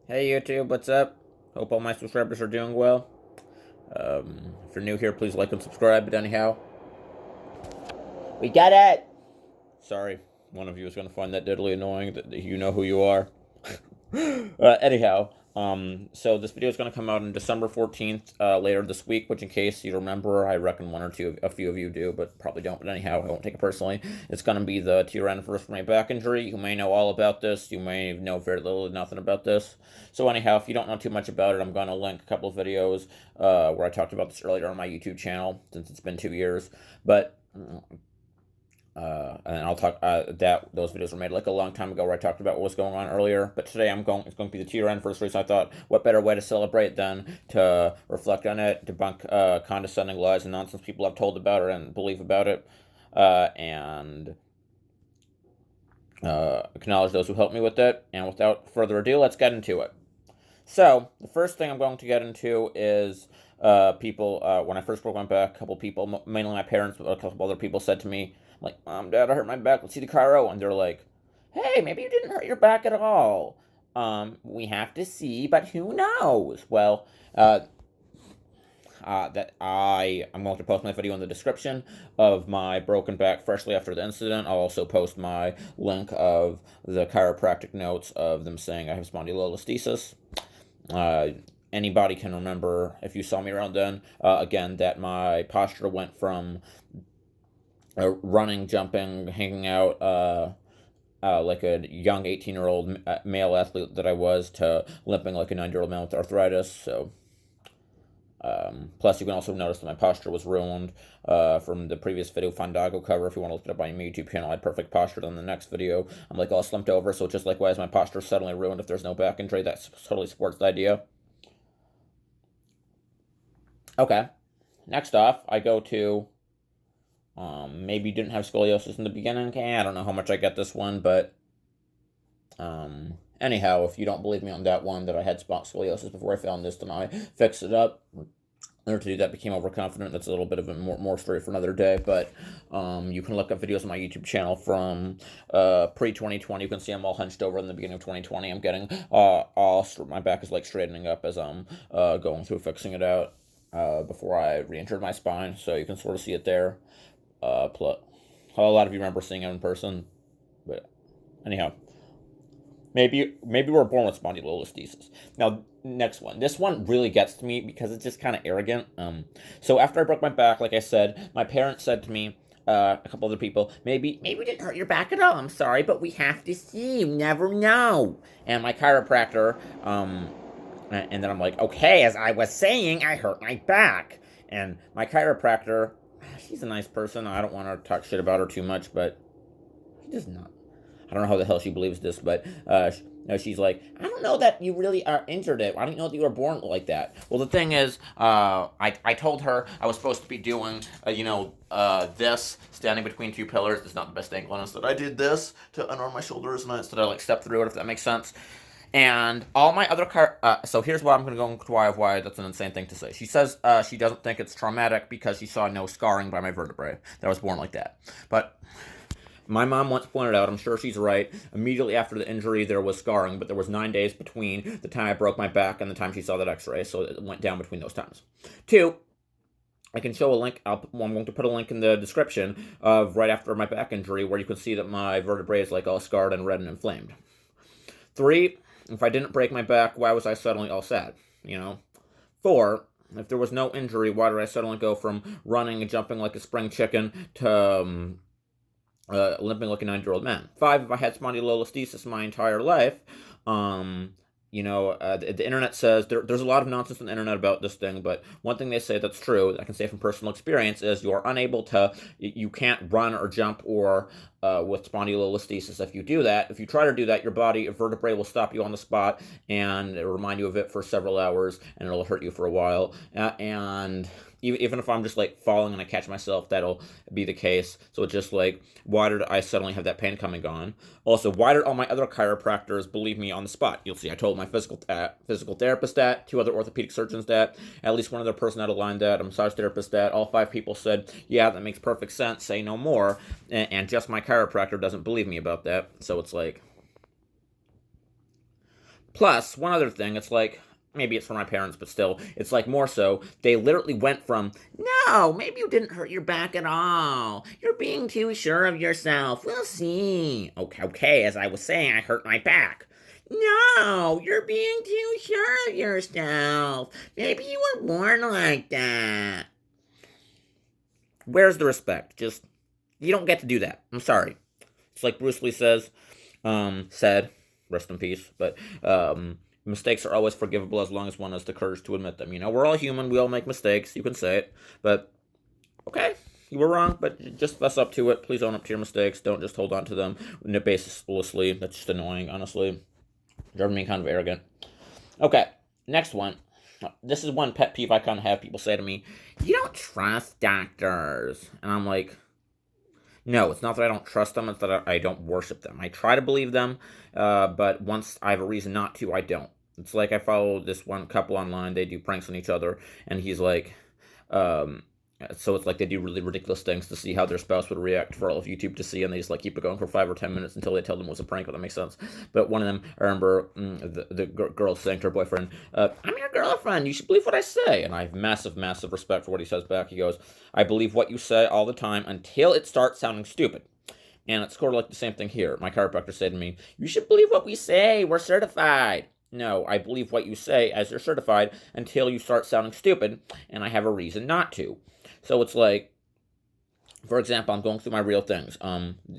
Hey YouTube, what's up? Hope all my subscribers are doing well. If you're new here, please like and subscribe. But anyhow, we got it! Sorry, one of you is going to find that diddly annoying that you know who you are. So this video is going to come out on December 14th, later this week, which in case you remember, I reckon a few of you do, but probably don't. But anyhow, I won't take it personally. It's going to be the 2-year anniversary of my back injury. You may know all about this. You may know very little or nothing about this. So anyhow, if you don't know too much about it, I'm going to link a couple of videos where I talked about this earlier on my YouTube channel, since it's been 2 years. But and I'll talk that those videos were made like a long time ago where I talked about what was going on earlier. But today it's going to be the 2-year anniversary, so I thought, what better way to celebrate than to reflect on it, debunk condescending lies and nonsense people have told about it and believe about it, and acknowledge those who helped me with it. And without further ado, let's get into it. So the first thing I'm going to get into is people. When I first broke my back, a couple people, mainly my parents, but a couple other people said to me, like, "Mom, Dad, I hurt my back. Let's see the chiro." And they're like, "Hey, maybe you didn't hurt your back at all. We have to see, but who knows?" Well, I'm going to post my video in the description of my broken back freshly after the incident. I'll also post my link of the chiropractic notes of them saying I have spondylolisthesis. Anybody can remember, if you saw me around then, again, that my posture went from running, jumping, hanging out like a young 18-year-old male athlete that I was, to limping like a 9-year-old man with arthritis. So, plus you can also notice that my posture was ruined from the previous video, Fandango cover. If you want to look it up on my YouTube channel, I had perfect posture. Then the next video, I'm like all slumped over. So just like, why is my posture suddenly ruined if there's no back injury? That totally supports the idea. Okay, next off, I go to, maybe you didn't have scoliosis in the beginning. Okay, I don't know how much I get this one, but, anyhow, if you don't believe me on that one, that I had scoliosis before I found this, then I fixed it up. In order to do that, became overconfident. That's a little bit of a more story for another day, but you can look up videos on my YouTube channel from pre-2020. You can see I'm all hunched over in the beginning of 2020. I'm getting my back is like straightening up as I'm going through fixing it out before I re-injured my spine, so you can sort of see it there. A lot of you remember seeing it in person, but anyhow. Maybe we're born with spondylolisthesis. Now, next one. This one really gets to me because it's just kind of arrogant. So after I broke my back, like I said, my parents said to me, a couple other people, maybe we didn't hurt your back at all. I'm sorry, but we have to see. You never know. And my chiropractor, and then I'm like, okay, as I was saying, I hurt my back. And my chiropractor, she's a nice person. I don't want to talk shit about her too much, but she does not. I don't know how the hell she believes this, but she's like, I don't know that you really are injured it. I didn't know that you were born like that. Well, the thing is, I told her I was supposed to be doing, this, standing between two pillars. It's not the best angle, and instead I did this to unarm my shoulders, and instead I like stepped through it, if that makes sense. And all my other so here's why I'm going to go into why that's an insane thing to say. She says she doesn't think it's traumatic because she saw no scarring by my vertebrae. That I was born like that. But my mom once pointed out, I'm sure she's right, immediately after the injury there was scarring, but there was 9 days between the time I broke my back and the time she saw that x-ray, so it went down between those times. 2, I can show a link, I'm going to put a link in the description of right after my back injury where you can see that my vertebrae is like all scarred and red and inflamed. 3, if I didn't break my back, why was I suddenly all sad? 4, if there was no injury, why did I suddenly go from running and jumping like a spring chicken to limping like a 9-year-old man? 5, if I had spondylolisthesis my entire life, the internet says, there's a lot of nonsense on the internet about this thing, but one thing they say that's true, I can say from personal experience, is you can't run or jump or with spondylolisthesis. If you try to do that, your body vertebrae will stop you on the spot and remind you of it for several hours, and it'll hurt you for a while. And even if I'm just like falling and I catch myself, that'll be the case. So it's just like, why did I suddenly have that pain coming on? Also, why did all my other chiropractors believe me on the spot? You'll see, I told my physical therapist that, 2 other orthopedic surgeons that, at least one other person out of line that, a massage therapist that. All 5 people said, yeah, that makes perfect sense, say no more. And just my chiropractor doesn't believe me about that. So it's like, Plus, one other thing, it's like, maybe it's for my parents, but still, it's like more so, they literally went from, no, maybe you didn't hurt your back at all. You're being too sure of yourself. We'll see. Okay, as I was saying, I hurt my back. No, you're being too sure of yourself. Maybe you were born like that. Where's the respect? Just, you don't get to do that. I'm sorry. It's like Bruce Lee said, rest in peace, but, mistakes are always forgivable as long as one has the courage to admit them. You know, we're all human. We all make mistakes. You can say it. But, okay, you were wrong, but just fess up to it. Please own up to your mistakes. Don't just hold on to them baselessly. That's just annoying, honestly. Driving me kind of arrogant. Okay, next one. This is one pet peeve I kind of have. People say to me, you don't trust doctors. And I'm like, no, it's not that I don't trust them. It's that I don't worship them. I try to believe them, but once I have a reason not to, I don't. It's like I follow this one couple online. They do pranks on each other, and he's like, so it's like they do really ridiculous things to see how their spouse would react for all of YouTube to see, and they just like keep it going for 5 or 10 minutes until they tell them it was a prank, if that makes sense. But one of them, I remember the girl saying to her boyfriend, I'm your girlfriend, you should believe what I say. And I have massive, massive respect for what he says back. He goes, I believe what you say all the time until it starts sounding stupid. And it's sort of like the same thing here. My chiropractor said to me, you should believe what we say, we're certified. No, I believe what you say as you're certified until you start sounding stupid, and I have a reason not to. So it's like, for example, I'm going through my real things,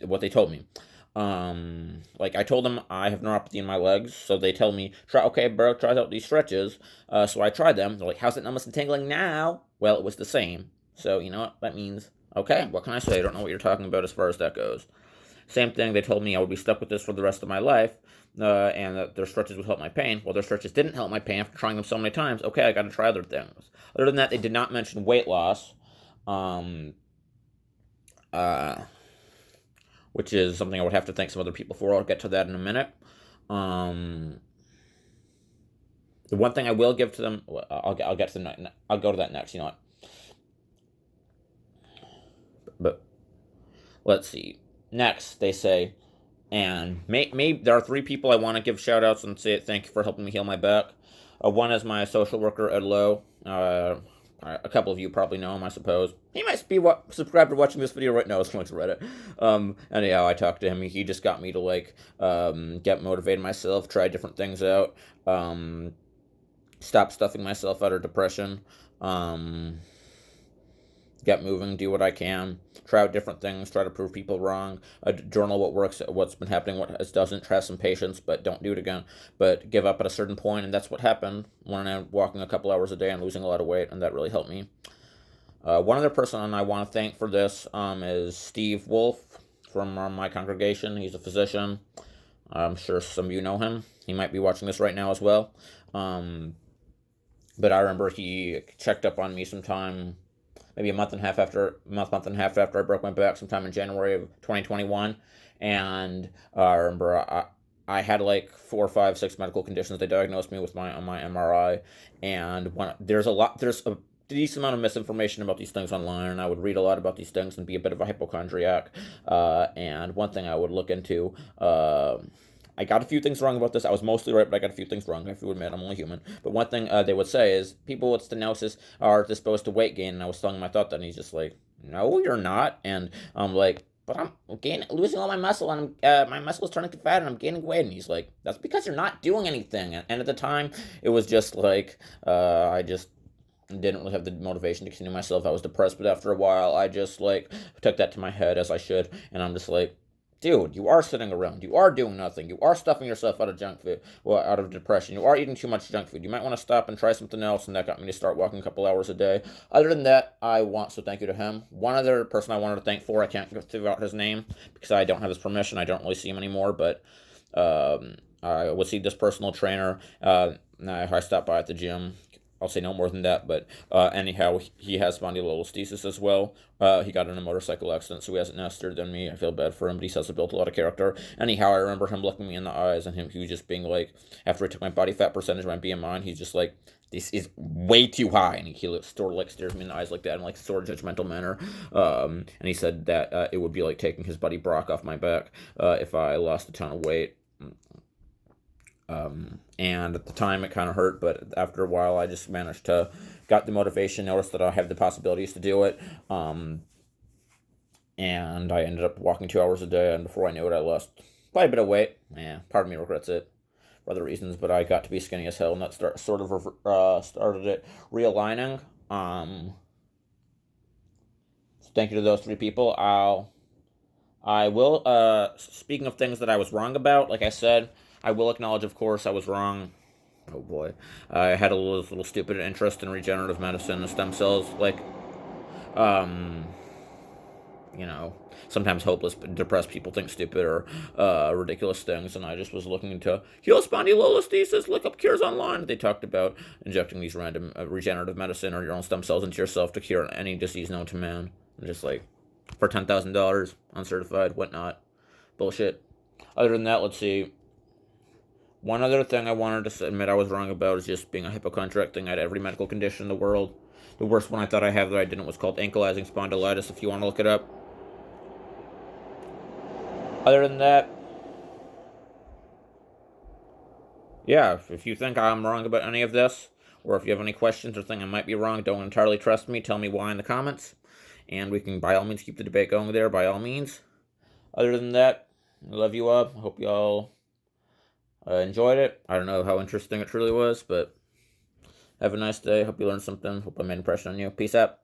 what they told me. Like I told them I have neuropathy in my legs, so they tell me, okay, bro, try out these stretches. So I tried them. They're like, how's it numbness and tingling now? Well, it was the same. So you know what that means? Okay, what can I say? I don't know what you're talking about as far as that goes. Same thing, they told me I would be stuck with this for the rest of my life, and that their stretches would help my pain. Well, their stretches didn't help my pain after trying them so many times. Okay, I got to try other things. Other than that, they did not mention weight loss, which is something I would have to thank some other people for. I'll get to that in a minute. The one thing I will give to them, I'll get to the, I'll go to that next. You know what? But let's see. Next, they say, and maybe there are 3 people I want to give shout-outs and say thank you for helping me heal my back. One is my social worker, Ed Lowe. A couple of you probably know him, I suppose. He might be subscribed to watching this video right now. It's going to Reddit. Anyhow, I talked to him. He just got me to, like, get motivated myself, try different things out, stop stuffing myself out of depression, get moving, do what I can, try out different things, try to prove people wrong, journal what works, what's been happening, what doesn't, try some patience, but don't do it again, but give up at a certain point, and that's what happened when I'm walking a couple hours a day and losing a lot of weight, and that really helped me. One other person I want to thank for this is Steve Wolf from my congregation. He's a physician. I'm sure some of you know him. He might be watching this right now as well. But I remember he checked up on me sometime, maybe a month and a half after I broke my back, sometime in January of 2021. And I remember I had like 4, 5, 6 medical conditions. They diagnosed me with my MRI, and there's a decent amount of misinformation about these things online, and I would read a lot about these things and be a bit of a hypochondriac. And one thing I would look into, I got a few things wrong about this. I was mostly right, but I got a few things wrong. I have to admit, I'm only human. But one thing they would say is people with stenosis are disposed to weight gain. And I was telling him I thought that, and he's just like, no, you're not. And I'm like, but I'm losing all my muscle, and my muscle is turning to fat, and I'm gaining weight. And he's like, that's because you're not doing anything. And at the time, it was just like, I just didn't really have the motivation to continue myself. I was depressed, but after a while, I just like took that to my head, as I should. And I'm just like, dude, you are sitting around. You are doing nothing. You are stuffing yourself out of junk food, well, out of depression. You are eating too much junk food. You might want to stop and try something else, and that got me to start walking a couple hours a day. Other than that, I want to thank you to him. One other person I wanted to thank for, I can't figure out his name because I don't have his permission. I don't really see him anymore, but I would see this personal trainer. I stopped by at the gym. I'll say no more than that, but anyhow, he has spondylolisthesis as well. He got in a motorcycle accident, so he hasn't now steered than me. I feel bad for him, but he says he built a lot of character. Anyhow, I remember him looking me in the eyes, and he was just being like, after I took my body fat percentage, my BMI, and he's just like, this is way too high, and he sort of like stares me in the eyes like that in like sort of judgmental manner. And he said that it would be like taking his buddy Brock off my back if I lost a ton of weight. And at the time it kind of hurt, but after a while I just managed to got the motivation, noticed that I have the possibilities to do it, and I ended up walking 2 hours a day, and before I knew it I lost quite a bit of weight. Yeah, part of me regrets it for other reasons, but I got to be skinny as hell, and that started it realigning. So thank you to those 3 people. I will, speaking of things that I was wrong about, like I said, I will acknowledge, of course, I was wrong. Oh boy. I had a little stupid interest in regenerative medicine and stem cells. Like, um, sometimes hopeless, depressed people think stupid or ridiculous things, and I just was looking to heal spondylolisthesis, look up cures online. They talked about injecting these random regenerative medicine or your own stem cells into yourself to cure any disease known to man. I'm just like, for $10,000, uncertified, whatnot. Bullshit. Other than that, let's see. One other thing I wanted to admit I was wrong about is just being a hypochondriac thing. I had every medical condition in the world. The worst one I thought I had that I didn't was called ankylosing spondylitis, if you want to look it up. Other than that, yeah, if you think I'm wrong about any of this, or if you have any questions or think I might be wrong, don't entirely trust me, tell me why in the comments. And we can, by all means, keep the debate going there, by all means. Other than that, I love you all. I hope you all enjoyed it. I don't know how interesting it truly was, but have a nice day. Hope you learned something. Hope I made an impression on you. Peace out.